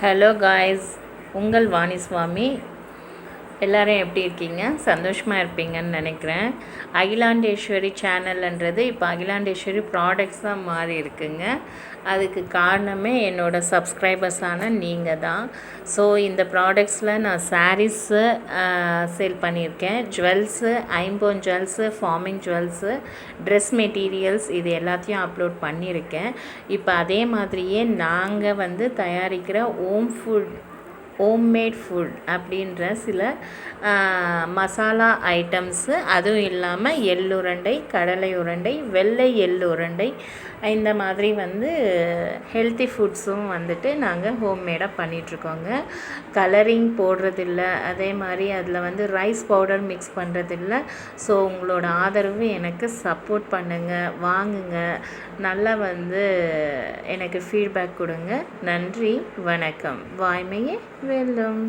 Hello guys, உங்கள் வாணிஸ்வாமி. எல்லோரும் எப்படி இருக்கீங்க? சந்தோஷமாக இருப்பீங்கன்னு நினைக்கிறேன். அகிலாண்டேஸ்வரி சேனல்ன்றது இப்போ அகிலாண்டேஸ்வரி ப்ராடக்ட்ஸ் தான் மாறி இருக்குங்க. அதுக்கு காரணமே என்னோடய சப்ஸ்கிரைபர்ஸான நீங்கள் தான். ஸோ இந்த ப்ராடக்ட்ஸில் நான் சாரீஸு சேல் பண்ணியிருக்கேன், ஜுவல்ஸு, ஐம்பொன் jewels, forming jewels, dress materials, இது எல்லாத்தையும் அப்லோட் பண்ணியிருக்கேன். இப்போ அதே மாதிரியே நாங்கள் தயாரிக்கிற ஹோம்மேட் ஃபுட் அப்படின்ற சில மசாலா ஐட்டம்ஸு, அதுவும் இல்லாமல் எள்ளுருண்டை, கடலை உருண்டை, வெள்ளை எள்ளுருண்டை, இந்த மாதிரி ஹெல்த்தி ஃபுட்ஸும் நாங்கள் ஹோம்மேடாக பண்ணிகிட்ருக்கோங்க. கலரிங் போடுறதில்ல, அதே மாதிரி அதில் ரைஸ் பவுடர் மிக்ஸ் பண்ணுறதில்ல. ஸோ உங்களோட ஆதரவு எனக்கு சப்போர்ட் பண்ணுங்கள், வாங்குங்க, நல்லா எனக்கு ஃபீட்பேக் கொடுங்க. நன்றி, வணக்கம். வாய்மையே வெல்லும்.